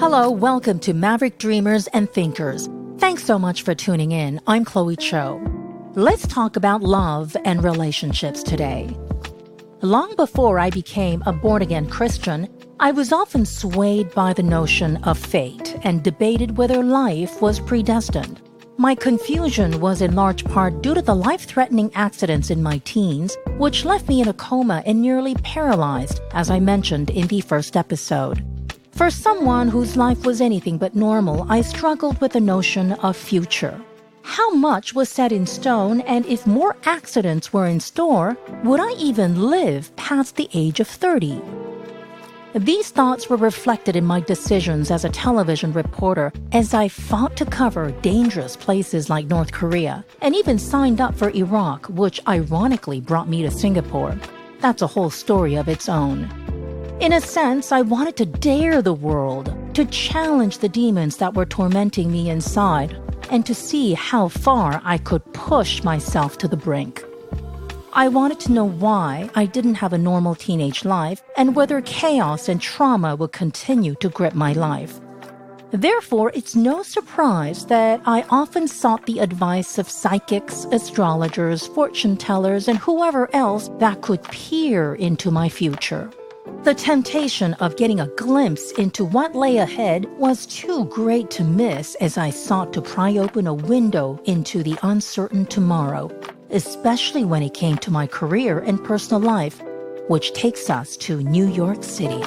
Hello, welcome to Maverick Dreamers and Thinkers. Thanks so much for tuning in. I'm Chloe Cho. Let's talk about love and relationships today. Long before I became a born-again Christian, I was often swayed by the notion of fate and debated whether life was predestined. My confusion was in large part due to the life-threatening accidents in my teens, which left me in a coma and nearly paralyzed, as I mentioned in the first episode. For someone whose life was anything but normal, I struggled with the notion of future. How much was set in stone, and if more accidents were in store, would I even live past the age of 30? These thoughts were reflected in my decisions as a television reporter as I fought to cover dangerous places like North Korea and even signed up for Iraq, which ironically brought me to Singapore. That's a whole story of its own. In a sense, I wanted to dare the world, to challenge the demons that were tormenting me inside, and to see how far I could push myself to the brink. I wanted to know why I didn't have a normal teenage life and whether chaos and trauma would continue to grip my life. Therefore, it's no surprise that I often sought the advice of psychics, astrologers, fortune tellers, and whoever else that could peer into my future. The temptation of getting a glimpse into what lay ahead was too great to miss as I sought to pry open a window into the uncertain tomorrow, especially when it came to my career and personal life, which takes us to New York City.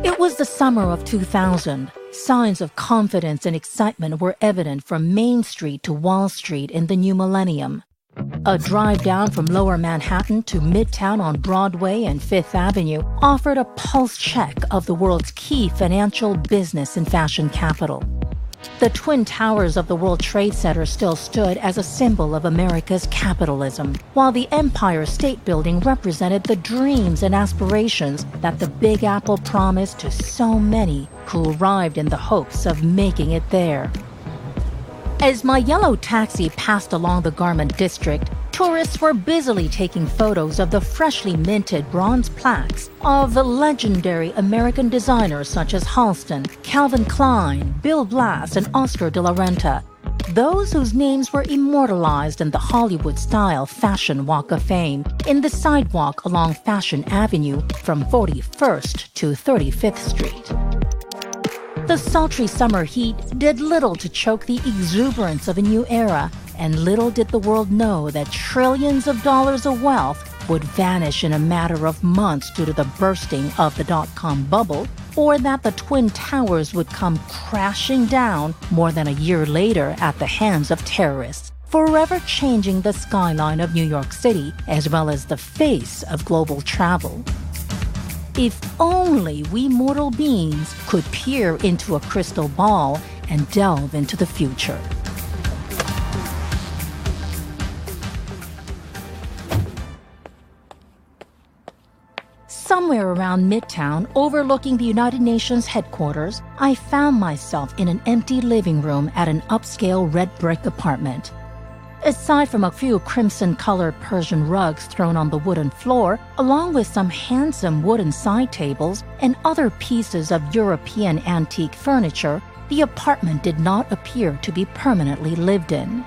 It was the summer of 2000. Signs of confidence and excitement were evident from Main Street to Wall Street in the new millennium. A drive down from Lower Manhattan to Midtown on Broadway and Fifth Avenue offered a pulse check of the world's key financial, business, and fashion capital. The Twin Towers of the World Trade Center still stood as a symbol of America's capitalism, while the Empire State Building represented the dreams and aspirations that the Big Apple promised to so many who arrived in the hopes of making it there. As my yellow taxi passed along the Garment District, tourists were busily taking photos of the freshly minted bronze plaques of legendary American designers such as Halston, Calvin Klein, Bill Blass, and Oscar de la Renta, those whose names were immortalized in the Hollywood-style Fashion Walk of Fame in the sidewalk along Fashion Avenue from 41st to 35th Street. The sultry summer heat did little to choke the exuberance of a new era, and little did the world know that trillions of dollars of wealth would vanish in a matter of months due to the bursting of the dot-com bubble, or that the Twin Towers would come crashing down more than a year later at the hands of terrorists, forever changing the skyline of New York City as well as the face of global travel. If only we mortal beings could peer into a crystal ball and delve into the future. Somewhere around Midtown, overlooking the United Nations headquarters, I found myself in an empty living room at an upscale red brick apartment. Aside from a few crimson-colored Persian rugs thrown on the wooden floor, along with some handsome wooden side tables and other pieces of European antique furniture, the apartment did not appear to be permanently lived in.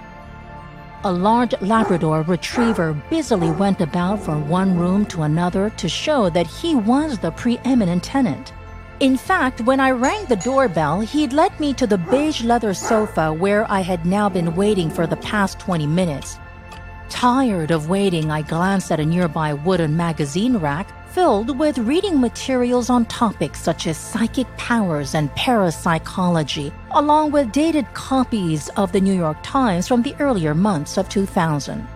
A large Labrador retriever busily went about from one room to another to show that he was the preeminent tenant. In fact, when I rang the doorbell, he'd led me to the beige leather sofa where I had now been waiting for the past 20 minutes. Tired of waiting, I glanced at a nearby wooden magazine rack filled with reading materials on topics such as psychic powers and parapsychology, along with dated copies of the New York Times from the earlier months of 2000.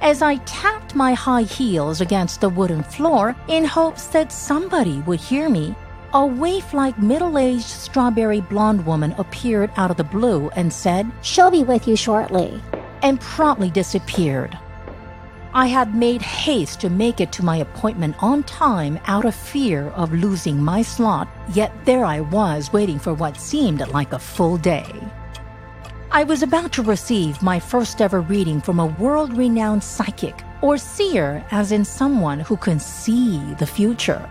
As I tapped my high heels against the wooden floor in hopes that somebody would hear me, a waif-like middle-aged strawberry blonde woman appeared out of the blue and said, "She'll be with you shortly," and promptly disappeared. I had made haste to make it to my appointment on time out of fear of losing my slot, yet there I was waiting for what seemed like a full day. I was about to receive my first ever reading from a world-renowned psychic or seer as in someone who can see the future.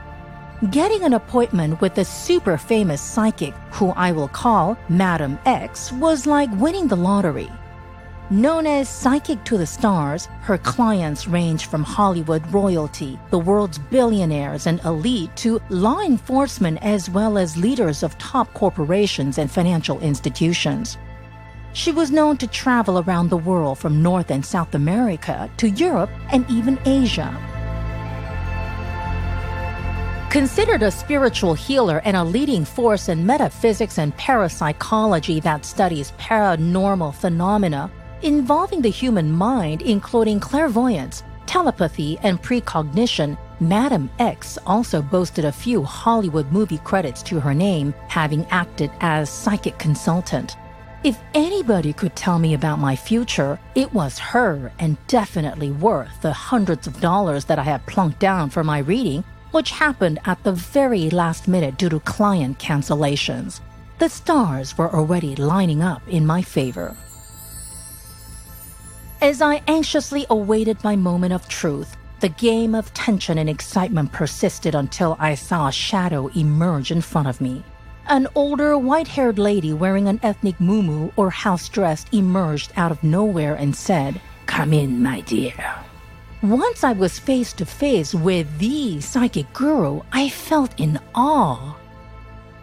Getting an appointment with a super famous psychic, who I will call Madam X, was like winning the lottery. Known as Psychic to the Stars, her clients range from Hollywood royalty, the world's billionaires and elite, to law enforcement as well as leaders of top corporations and financial institutions. She was known to travel around the world from North and South America to Europe and even Asia. Considered a spiritual healer and a leading force in metaphysics and parapsychology that studies paranormal phenomena involving the human mind, including clairvoyance, telepathy, and precognition, Madam X also boasted a few Hollywood movie credits to her name, having acted as psychic consultant. If anybody could tell me about my future, it was her, and definitely worth the hundreds of dollars that I had plunked down for my reading, which happened at the very last minute due to client cancellations. The stars were already lining up in my favor. As I anxiously awaited my moment of truth, the game of tension and excitement persisted until I saw a shadow emerge in front of me. An older, white-haired lady wearing an ethnic muumuu or house dress emerged out of nowhere and said, "Come in, my dear." Once I was face to face with the psychic guru, I felt in awe.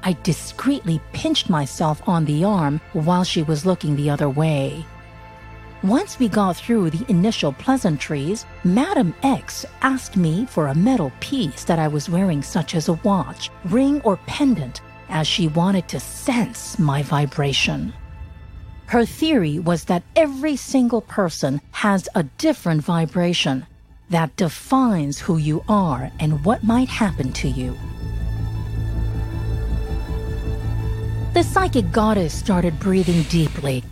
I discreetly pinched myself on the arm while she was looking the other way. Once we got through the initial pleasantries, Madam X asked me for a metal piece that I was wearing, such as a watch, ring, or pendant, as she wanted to sense my vibration. Her theory was that every single person has a different vibration that defines who you are and what might happen to you. The psychic goddess started breathing deeply.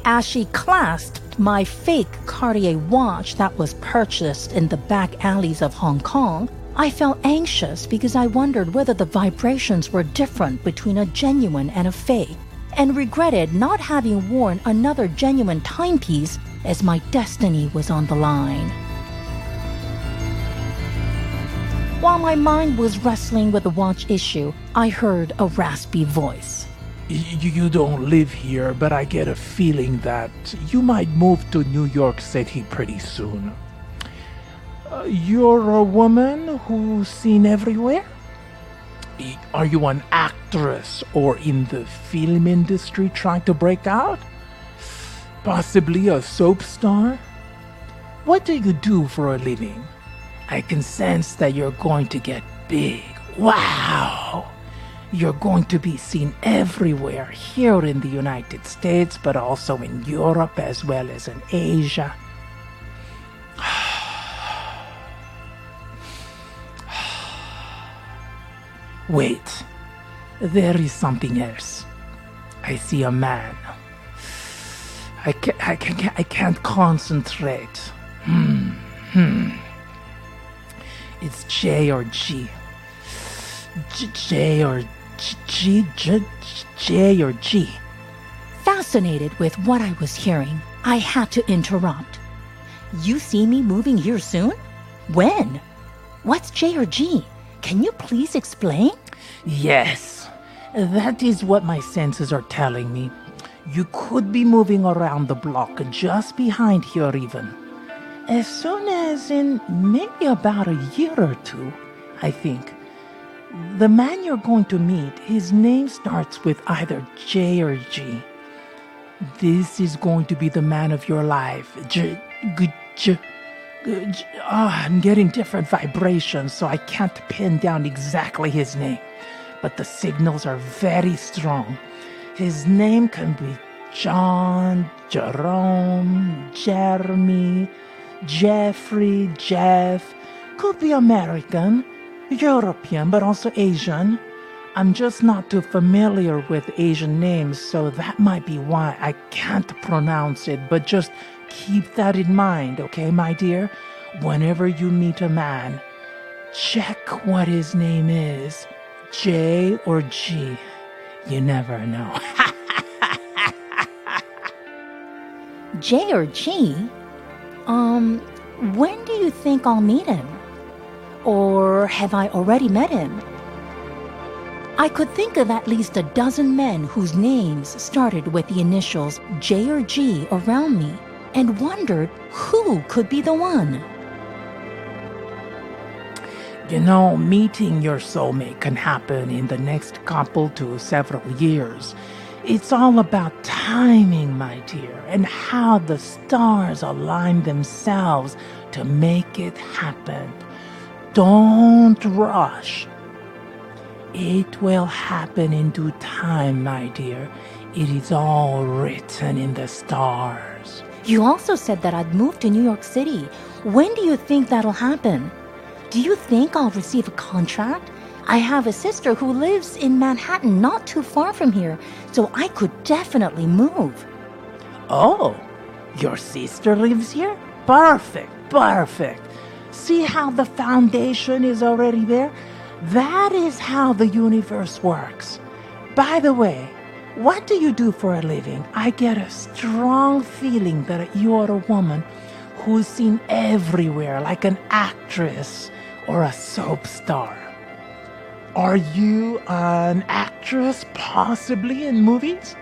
As she clasped my fake Cartier watch that was purchased in the back alleys of Hong Kong, I felt anxious because I wondered whether the vibrations were different between a genuine and a fake, and regretted not having worn another genuine timepiece as my destiny was on the line. While my mind was wrestling with the watch issue, I heard a raspy voice. You don't live here, but I get a feeling that you might move to New York City pretty soon. You're a woman who's seen everywhere? Are you an actress or in the film industry trying to break out? Possibly a soap star? What do you do for a living? I can sense that you're going to get big. Wow! You're going to be seen everywhere here in the United States, but also in Europe as well as in Asia. Wait, there is something else. I see a man. I can't concentrate. It's J or G. J or G. Fascinated with what I was hearing, I had to interrupt. You see me moving here soon? When? What's J or G? Can you please explain? Yes, that is what my senses are telling me. You could be moving around the block just behind here even. As soon as in maybe about a year or two, I think. The man you're going to meet, his name starts with either J or G. This is going to be the man of your life. I'm getting different vibrations, so I can't pin down exactly his name. But the signals are very strong. His name can be John, Jerome, Jeremy, Jeffrey, Jeff. Could be American, European, but also Asian. I'm just not too familiar with Asian names, so that might be why I can't pronounce it, but just keep that in mind, okay, my dear? Whenever you meet a man, Check what his name is. J or G. You never know. J or G? When do you think I'll meet him? Or have I already met him? I could think of at least a dozen men whose names started with the initials J or G around me and wondered who could be the one. You know, meeting your soulmate can happen in the next couple to several years. It's all about timing, my dear, and how the stars align themselves to make it happen. Don't rush. It will happen in due time, my dear. It is all written in the stars. You also said that I'd move to New York City. When do you think that'll happen? Do you think I'll receive a contract? I have a sister who lives in Manhattan, not too far from here, so I could definitely move. Oh, your sister lives here? Perfect. See how the foundation is already there? That is how the universe works. By the way, what do you do for a living? I get a strong feeling that you are a woman who's seen everywhere, like an actress or a soap star. Are you an actress, possibly in movies?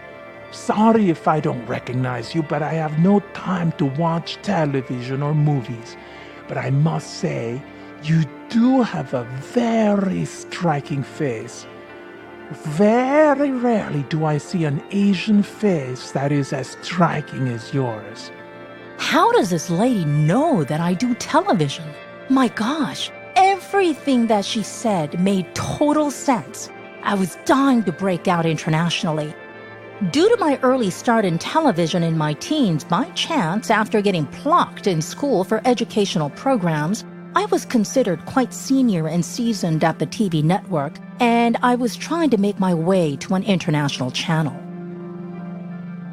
Sorry if I don't recognize you, but I have no time to watch television or movies. But I must say, you do have a very striking face. Very rarely do I see an Asian face that is as striking as yours. How does this lady know that I do television? My gosh, everything that she said made total sense. I was dying to break out internationally. Due to my early start in television in my teens, by chance, after getting plucked in school for educational programs, I was considered quite senior and seasoned at the TV network, and I was trying to make my way to an international channel.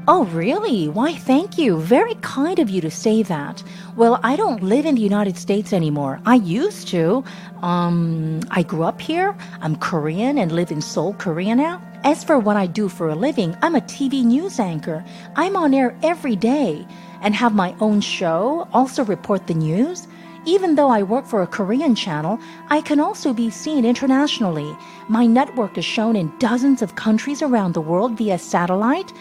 Oh, really? Why, thank you. Very kind of you to say that. Well, I don't live in the United States anymore. I used to. I grew up here. I'm Korean and live in Seoul, Korea now. As for what I do for a living, I'm a TV news anchor. I'm on air every day and have my own show, also report the news. Even though I work for a Korean channel, I can also be seen internationally. My network is shown in dozens of countries around the world via satellite.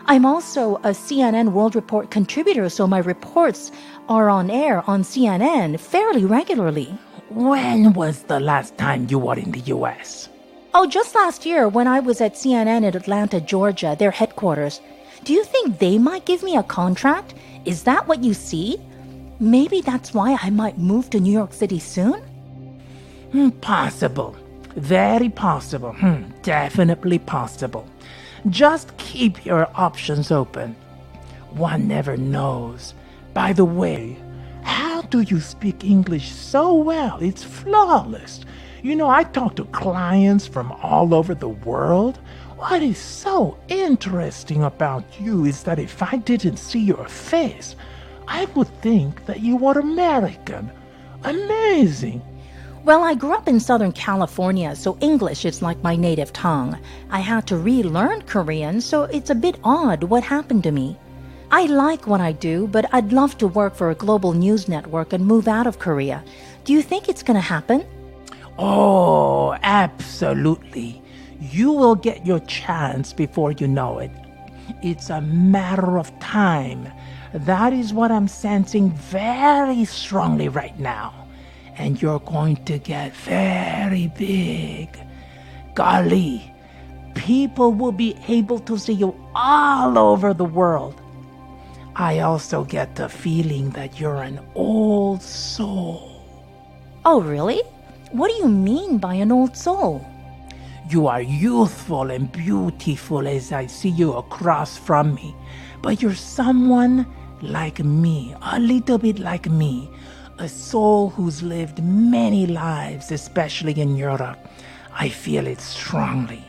I'm also a CNN World Report contributor, so my reports are on air on CNN fairly regularly. When was the last time you were in the U.S.? Oh, just last year when I was at CNN in Atlanta, Georgia, their headquarters. Do you think they might give me a contract? Is that what you see? Maybe that's why I might move to New York City soon? Possible. Very possible. Definitely possible. Just keep your options open. One never knows. By the way, how do you speak English so well? It's flawless. You know, I talk to clients from all over the world. What is so interesting about you is that if I didn't see your face, I would think that you were American. Amazing. Well, I grew up in Southern California, so English is like my native tongue. I had to relearn Korean, so it's a bit odd what happened to me. I like what I do, but I'd love to work for a global news network and move out of Korea. Do you think it's going to happen? Oh, absolutely. You will get your chance before you know it. It's a matter of time. That is what I'm sensing very strongly right now. And you're going to get very big. Golly, people will be able to see you all over the world. I also get the feeling that you're an old soul. Oh, really? What do you mean by an old soul? You are youthful and beautiful as I see you across from me. But you're someone like me, a little bit like me. A soul who's lived many lives, especially in Europe. I feel it strongly.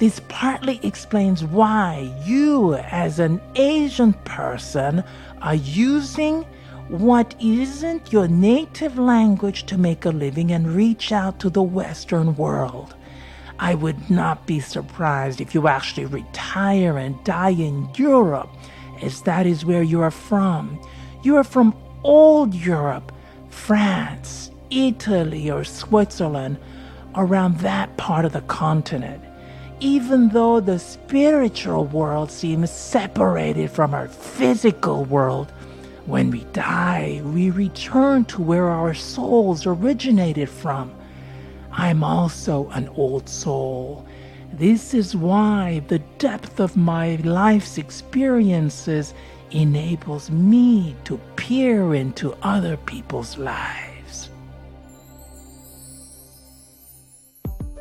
This partly explains why you, as an Asian person, are using what isn't your native language to make a living and reach out to the Western world. I would not be surprised if you actually retire and die in Europe, as that is where you are from. You are from old Europe, France, Italy, or Switzerland, around that part of the continent. Even though the spiritual world seems separated from our physical world, when we die, we return to where our souls originated from. I'm also an old soul. This is why the depth of my life's experiences enables me to peer into other people's lives.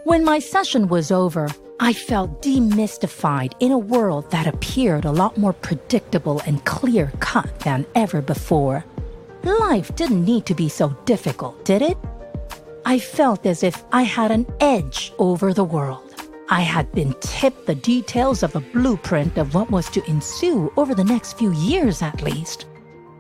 When my session was over, I felt demystified in a world that appeared a lot more predictable and clear-cut than ever before. Life didn't need to be so difficult, did it? I felt as if I had an edge over the world. I had been tipped the details of a blueprint of what was to ensue over the next few years at least.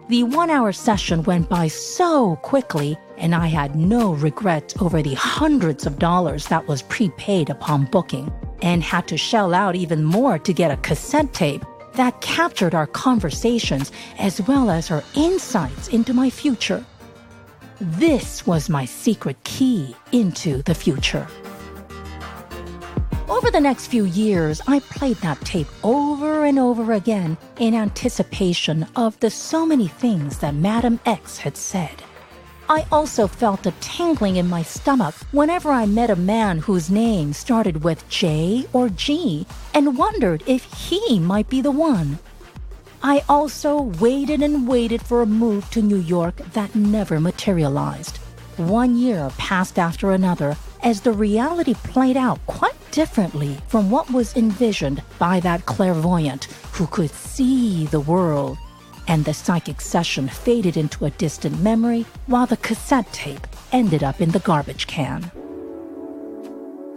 The 1-hour session went by so quickly, and I had no regrets over the hundreds of dollars that was prepaid upon booking, and had to shell out even more to get a cassette tape that captured our conversations as well as her insights into my future. This was my secret key into the future. Over the next few years, I played that tape over and over again in anticipation of the so many things that Madam X had said. I also felt a tingling in my stomach whenever I met a man whose name started with J or G and wondered if he might be the one. I also waited and waited for a move to New York that never materialized. 1 year passed after another as the reality played out quite differently from what was envisioned by that clairvoyant who could see the world. And the psychic session faded into a distant memory while the cassette tape ended up in the garbage can.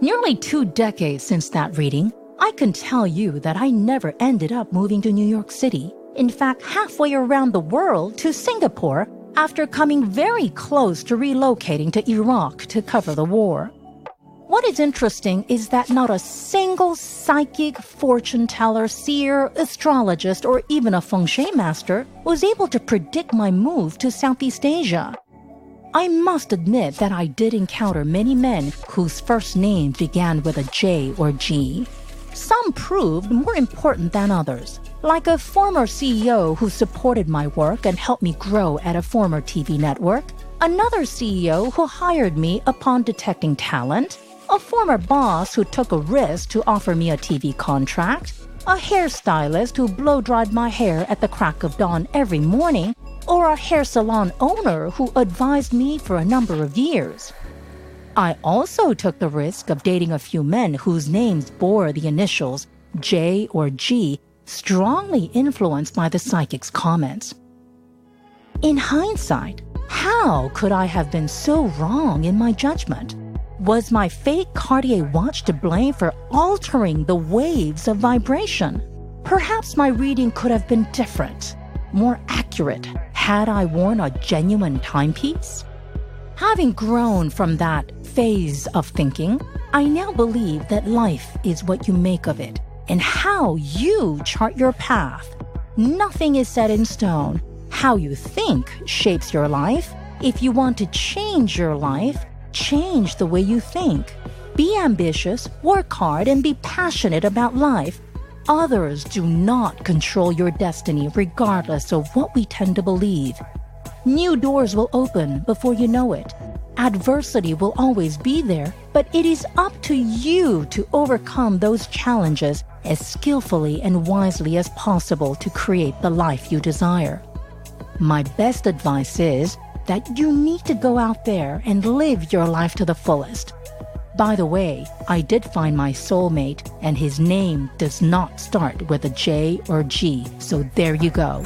Nearly 2 decades since that reading, I can tell you that I never ended up moving to New York City. In fact, halfway around the world to Singapore after coming very close to relocating to Iraq to cover the war. What is interesting is that not a single psychic, fortune teller, seer, astrologist, or even a feng shui master was able to predict my move to Southeast Asia. I must admit that I did encounter many men whose first names began with a J or G. Some proved more important than others, like a former CEO who supported my work and helped me grow at a former TV network, another CEO who hired me upon detecting talent, a former boss who took a risk to offer me a TV contract, a hairstylist who blow-dried my hair at the crack of dawn every morning, or a hair salon owner who advised me for a number of years. I also took the risk of dating a few men whose names bore the initials J or G, strongly influenced by the psychic's comments. In hindsight, how could I have been so wrong in my judgment? Was my fake Cartier watch to blame for altering the waves of vibration? Perhaps my reading could have been different, more accurate, had I worn a genuine timepiece? Having grown from that phase of thinking, I now believe that life is what you make of it and how you chart your path. Nothing is set in stone. How you think shapes your life. If you want to change your life, change the way you think. Be ambitious, work hard, and be passionate about life. Others do not control your destiny regardless of what we tend to believe. New doors will open before you know it. Adversity will always be there, but it is up to you to overcome those challenges as skillfully and wisely as possible to create the life you desire. My best advice is that you need to go out there and live your life to the fullest. By the way, I did find my soulmate, and his name does not start with a J or G, so there you go.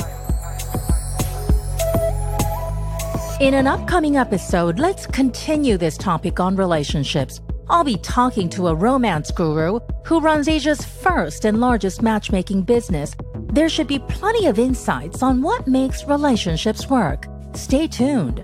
In an upcoming episode, let's continue this topic on relationships. I'll be talking to a romance guru who runs Asia's first and largest matchmaking business. There should be plenty of insights on what makes relationships work. Stay tuned.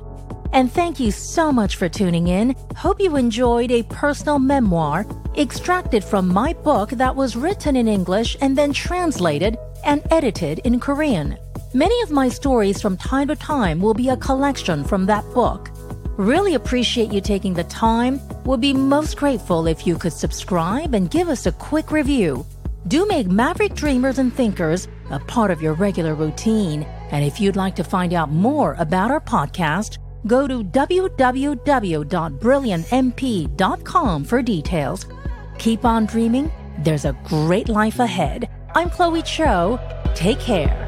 And thank you so much for tuning in. Hope you enjoyed a personal memoir extracted from my book that was written in English and then translated and edited in Korean. Many of my stories from time to time will be a collection from that book. Really appreciate you taking the time. Would be most grateful if you could subscribe and give us a quick review. Do make Maverick Dreamers and Thinkers a part of your regular routine. And if you'd like to find out more about our podcast, go to www.brilliantmp.com for details. Keep on dreaming. There's a great life ahead. I'm Chloe Cho. Take care.